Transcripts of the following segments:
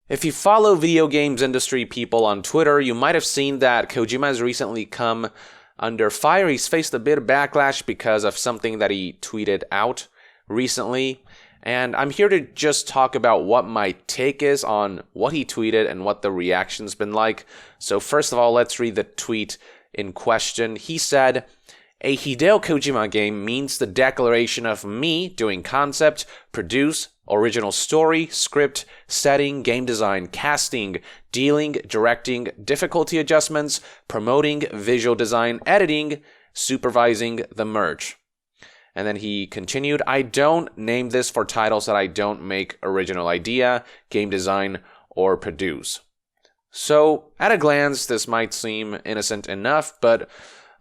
If you follow video games industry people on Twitter, you might have seen that Kojima has recently come under fire. He's faced a bit of backlash because of something that he tweeted out recently. And I'm here to just talk about what my take is on what he tweeted and what the reaction's been like. So first of all, let's read the tweet in question. He said, "A Hideo Kojima game means the declaration of me doing concept, produce, original story, script, setting, game design, casting, dealing, directing, difficulty adjustments, promoting, visual design, editing, supervising the merge." And then he continued, "I don't name this for titles that I don't make original idea, game design, or produce." So, at a glance, this might seem innocent enough, but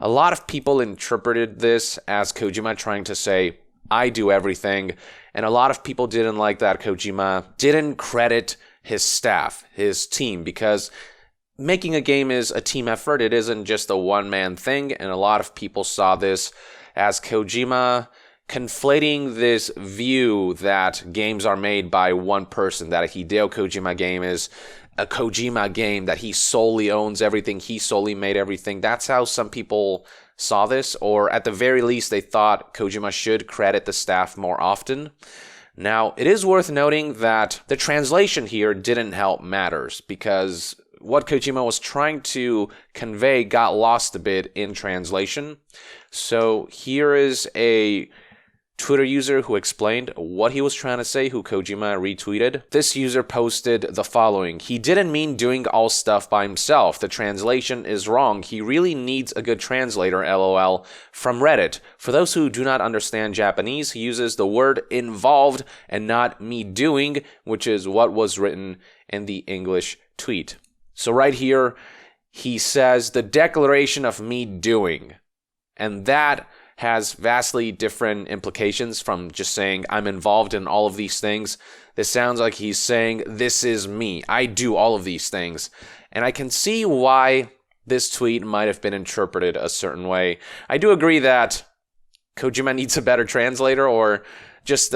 a lot of people interpreted this as Kojima trying to say, I do everything, and a lot of people didn't like that Kojima didn't credit his staff, his team, because making a game is a team effort. It isn't just a one-man thing, and a lot of people saw this as Kojima conflating this view that games are made by one person, that a Hideo Kojima game is a Kojima game, that he solely owns everything, he solely made everything. That's how some people saw this, or at the very least, they thought Kojima should credit the staff more often. Now, it is worth noting that the translation here didn't help matters, because what Kojima was trying to convey got lost a bit in translation. So here is a Twitter user who explained what he was trying to say, who Kojima retweeted. This user posted the following: "He didn't mean doing all stuff by himself. The translation is wrong. He really needs a good translator, lol." From Reddit, "For those who do not understand Japanese, he uses the word involved and not me doing, which is what was written in the English tweet." So right here, he says the declaration of me doing, and that has vastly different implications from just saying I'm involved in all of these things. This sounds like he's saying this is me. I do all of these things. And I can see why this tweet might have been interpreted a certain way. I do agree that Kojima needs a better translator, or just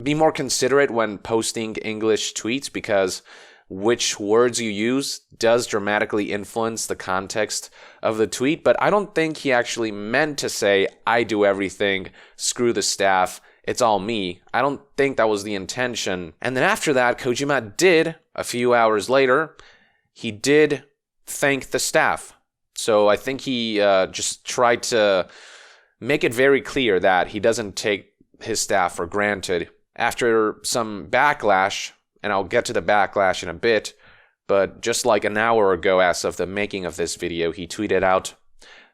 be more considerate when posting English tweets, because which words you use does dramatically influence the context of the tweet. But I don't think he actually meant to say, I do everything, screw the staff, it's all me. I don't think that was the intention. And then after that, Kojima did, a few hours later, he did thank the staff. So I think he just tried to make it very clear that he doesn't take his staff for granted. After some backlash, and I'll get to the backlash in a bit, but just like an hour ago as of the making of this video, he tweeted out,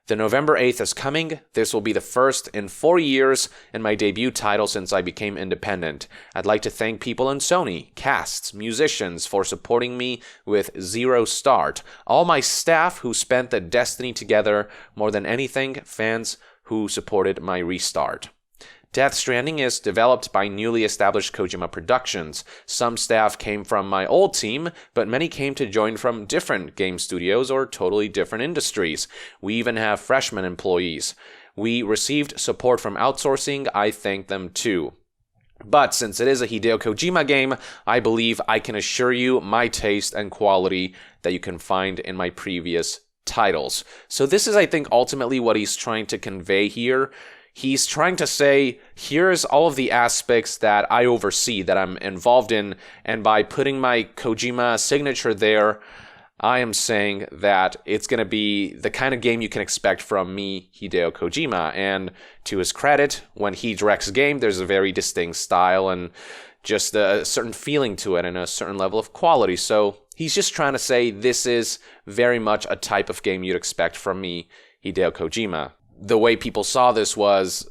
"The November 8th is coming. This will be the first in 4 years in my debut title since I became independent. I'd like to thank people in Sony, casts, musicians for supporting me with zero start, all my staff who spent the destiny together, more than anything, fans who supported my restart. Death Stranding is developed by newly established Kojima Productions. Some staff came from my old team, but many came to join from different game studios or totally different industries. We even have freshman employees. We received support from outsourcing. I thank them too. But since it is a Hideo Kojima game, I believe I can assure you my taste and quality that you can find in my previous titles." So this is, I think, ultimately what he's trying to convey here. He's trying to say, here's all of the aspects that I oversee, that I'm involved in, and by putting my Kojima signature there, I am saying that it's going to be the kind of game you can expect from me, Hideo Kojima. And to his credit, when he directs a game, there's a very distinct style and just a certain feeling to it and a certain level of quality. So he's just trying to say this is very much a type of game you'd expect from me, Hideo Kojima. The way people saw this was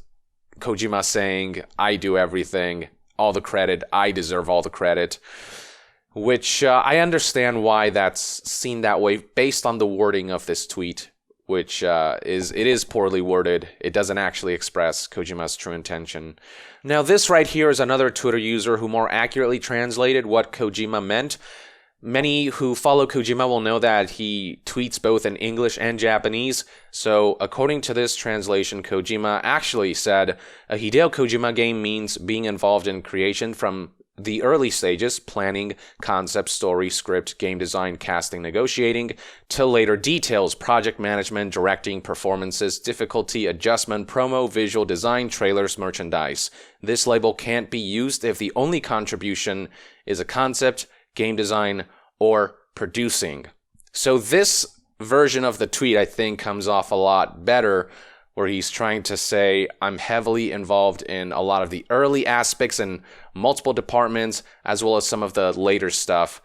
Kojima saying, I do everything, all the credit, I deserve all the credit, which I understand why that's seen that way based on the wording of this tweet, which is poorly worded. It doesn't actually express Kojima's true intention. Now, this right here is another Twitter user who more accurately translated what Kojima meant. Many who follow Kojima will know that he tweets both in English and Japanese, so according to this translation, Kojima actually said, a Hideo Kojima game means being involved in creation from the early stages, planning, concept, story, script, game design, casting, negotiating, to later details, project management, directing, performances, difficulty, adjustment, promo, visual design, trailers, merchandise. This label can't be used if the only contribution is a concept, game design, or producing. So this version of the tweet, I think, comes off a lot better, where he's trying to say, I'm heavily involved in a lot of the early aspects in multiple departments, as well as some of the later stuff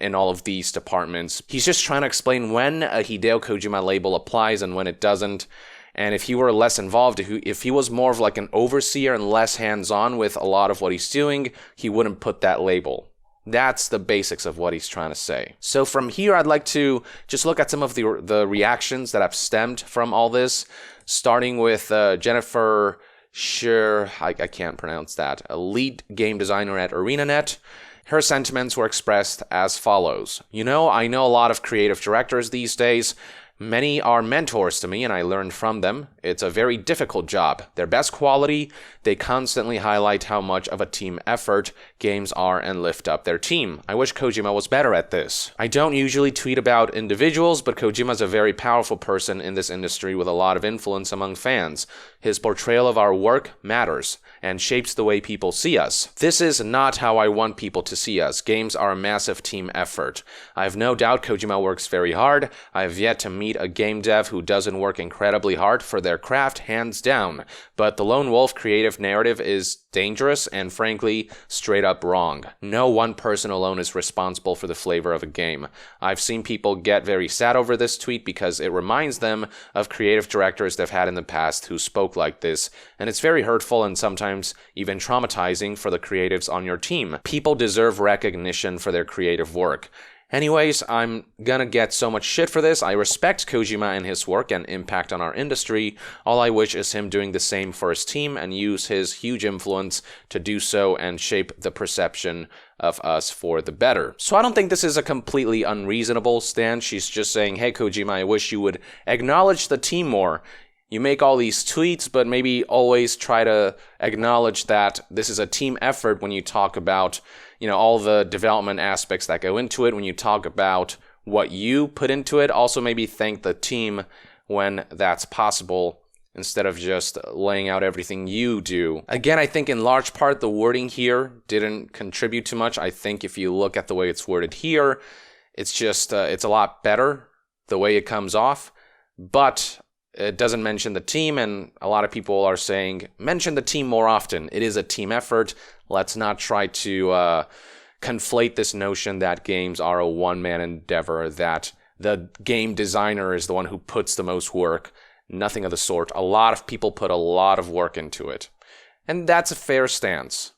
in all of these departments. He's just trying to explain when a Hideo Kojima label applies and when it doesn't. And if he were less involved, if he was more of like an overseer and less hands-on with a lot of what he's doing, he wouldn't put that label. That's the basics of what he's trying to say. So from here, I'd like to just look at some of the reactions that have stemmed from all this, starting with Jennifer I can't pronounce that, a lead game designer at ArenaNet. Her sentiments were expressed as follows. I know a lot of creative directors these days. Many are mentors to me, and I learned from them. It's a very difficult job. They're best quality. They constantly highlight how much of a team effort games are and lift up their team. I wish Kojima was better at this. I don't usually tweet about individuals, but Kojima's a very powerful person in this industry with a lot of influence among fans. His portrayal of our work matters and shapes the way people see us. This is not how I want people to see us. Games are a massive team effort. I have no doubt Kojima works very hard. I have yet to meet a game dev who doesn't work incredibly hard for their craft, hands down. But the lone wolf creative narrative is dangerous and frankly straight up wrong. No one person alone is responsible for the flavor of a game. I've seen people get very sad over this tweet because it reminds them of creative directors they've had in the past who spoke like this, and it's very hurtful and sometimes even traumatizing for the creatives on your team. People deserve recognition for their creative work. Anyways, I'm gonna get so much shit for this. I respect Kojima and his work and impact on our industry. All I wish is him doing the same for his team and use his huge influence to do so and shape the perception of us for the better. So I don't think this is a completely unreasonable stance. She's just saying, hey Kojima, I wish you would acknowledge the team more. You make all these tweets, but maybe always try to acknowledge that this is a team effort when you talk about all the development aspects that go into it, when you talk about what you put into it. Also maybe thank the team when that's possible, instead of just laying out everything you do. Again, I think in large part the wording here didn't contribute too much. I think if you look at the way it's worded here, it's just, it's a lot better the way it comes off, but it doesn't mention the team, and a lot of people are saying, mention the team more often. It is a team effort. Let's not try to conflate this notion that games are a one-man endeavor, that the game designer is the one who puts the most work. Nothing of the sort. A lot of people put a lot of work into it. And that's a fair stance.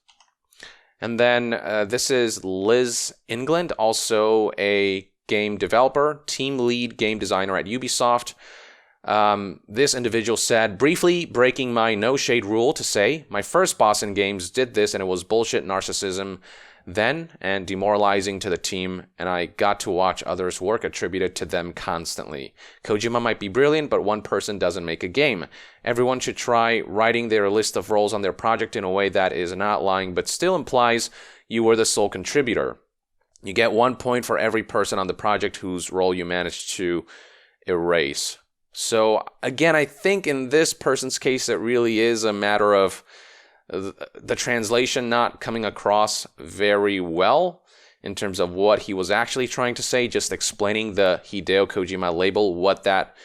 And then this is Liz England, also a game developer, team lead game designer at Ubisoft. This individual said, briefly breaking my no shade rule to say, my first boss in games did this and it was bullshit narcissism then and demoralizing to the team, and I got to watch others' work attributed to them constantly. Kojima might be brilliant, but one person doesn't make a game. Everyone should try writing their list of roles on their project in a way that is not lying but still implies you were the sole contributor. You get 1 point for every person on the project whose role you managed to erase. So again, I think in this person's case, it really is a matter of the translation not coming across very well in terms of what he was actually trying to say, just explaining the Hideo Kojima label, what that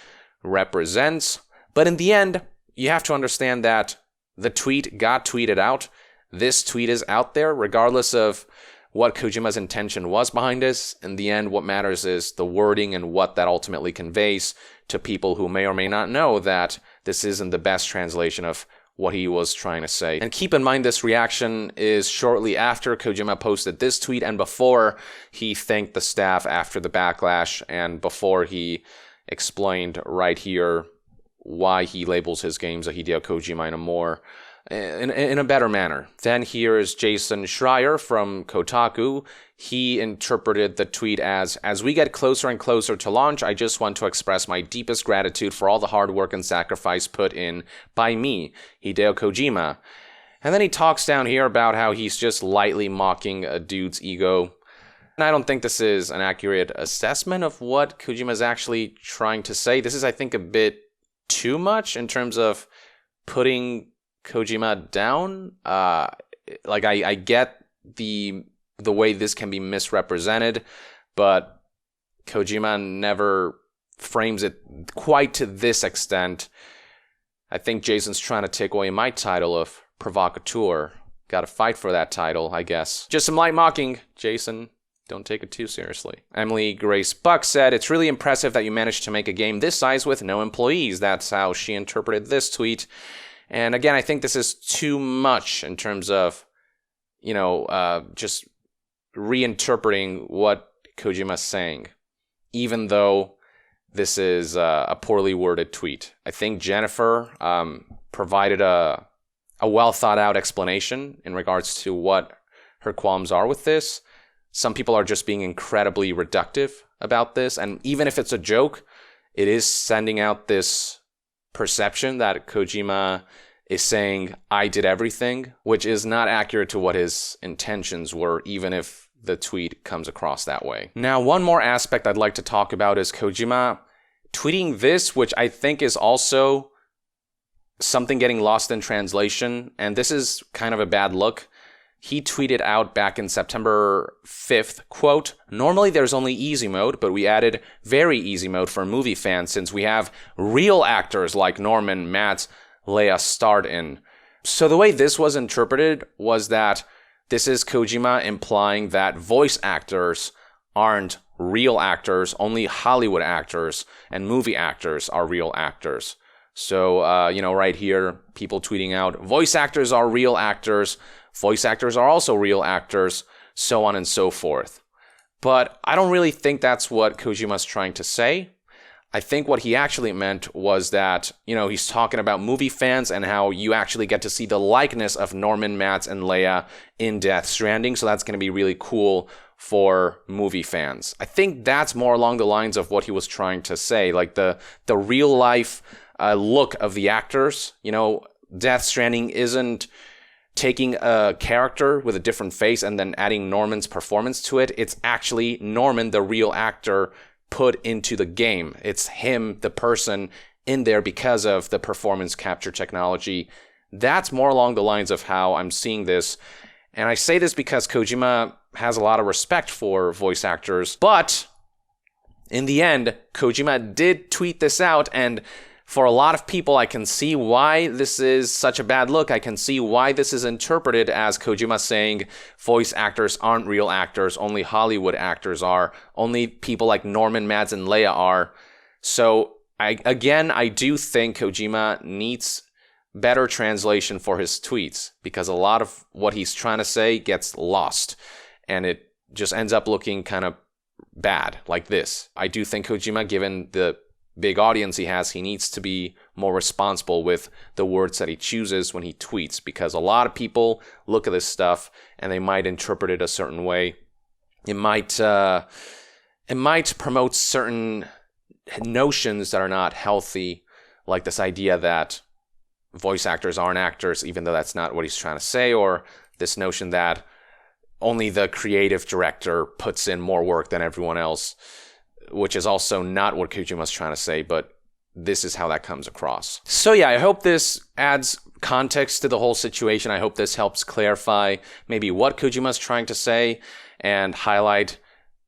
represents. But in the end, you have to understand that the tweet got tweeted out. This tweet is out there, regardless of what Kojima's intention was behind this. In the end, what matters is the wording and what that ultimately conveys to people who may or may not know that this isn't the best translation of what he was trying to say. And keep in mind, this reaction is shortly after Kojima posted this tweet and before he thanked the staff after the backlash and before he explained right here why he labels his games a Hideo Kojima in a better manner. Then here is Jason Schreier from Kotaku. He interpreted the tweet as we get closer and closer to launch, I just want to express my deepest gratitude for all the hard work and sacrifice put in by me, Hideo Kojima. And then he talks down here about how he's just lightly mocking a dude's ego. And I don't think this is an accurate assessment of what Kojima is actually trying to say. This is, I think, a bit too much in terms of putting Kojima down. I get the way this can be misrepresented, but Kojima never frames it quite to this extent. I think Jason's trying to take away my title of provocateur. Gotta fight for that title, I guess. Just some light mocking, Jason. Don't take it too seriously. Emily Grace Buck said, "It's really impressive that you managed to make a game this size with no employees." That's how she interpreted this tweet. And again, I think this is too much in terms of, just reinterpreting what Kojima's saying, even though this is a poorly worded tweet. I think Jennifer provided a well thought out explanation in regards to what her qualms are with this. Some people are just being incredibly reductive about this, and even if it's a joke, it is sending out this perception that Kojima is saying, "I did everything," which is not accurate to what his intentions were, even if the tweet comes across that way. Now, one more aspect I'd like to talk about is Kojima tweeting this, which I think is also something getting lost in translation, and this is kind of a bad look. He tweeted out back in September 5th, quote, "Normally there's only easy mode, but we added very easy mode for movie fans since we have real actors like Norman, Matt, Leia starred in." So the way this was interpreted was that this is Kojima implying that voice actors aren't real actors, only Hollywood actors, and movie actors are real actors. So, right here, people tweeting out, voice actors are real actors, voice actors are also real actors, so on and so forth. But I don't really think that's what Kojima's trying to say. I think what he actually meant was that, he's talking about movie fans and how you actually get to see the likeness of Norman, Matt, and Leia in Death Stranding, so that's going to be really cool for movie fans. I think that's more along the lines of what he was trying to say, like the real life look of the actors. Death Stranding isn't taking a character with a different face and then adding Norman's performance to it. It's actually Norman, the real actor, put into the game. It's him, the person, in there because of the performance capture technology. That's more along the lines of how I'm seeing this. And I say this because Kojima has a lot of respect for voice actors, but in the end, Kojima did tweet this out, and for a lot of people, I can see why this is such a bad look. I can see why this is interpreted as Kojima saying voice actors aren't real actors, only Hollywood actors are, only people like Norman, Mads, and Leia are. So, I do think Kojima needs better translation for his tweets, because a lot of what he's trying to say gets lost, and it just ends up looking kind of bad, like this. I do think Kojima, given the big audience he has, he needs to be more responsible with the words that he chooses when he tweets, because a lot of people look at this stuff and they might interpret it a certain way. It might promote certain notions that are not healthy, like this idea that voice actors aren't actors, even though that's not what he's trying to say, or this notion that only the creative director puts in more work than everyone else, which is also not what Kojima's trying to say, but this is how that comes across. So yeah, I hope this adds context to the whole situation. I hope this helps clarify maybe what Kojima's trying to say and highlight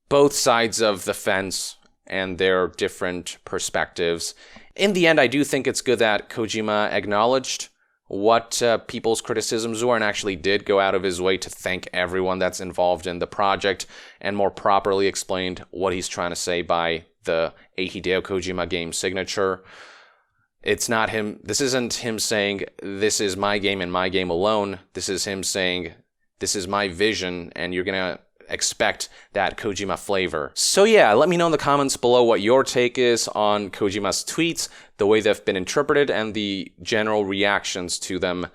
both sides of the fence and their different perspectives. In the end, I do think it's good that Kojima acknowledged what people's criticisms were and actually did go out of his way to thank everyone that's involved in the project and more properly explained what he's trying to say by the a Hideo Kojima game signature. It's not him. This isn't him saying, this is my game and my game alone. This is him saying, this is my vision and you're going to expect that Kojima flavor. So yeah, let me know in the comments below what your take is on Kojima's tweets, the way they've been interpreted, and the general reactions to them.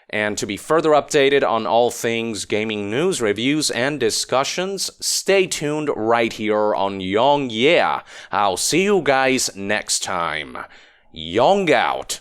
And to be further updated on all things gaming news, reviews, and discussions, stay tuned right here on Yong Yeah. I'll see you guys next time. Yong out.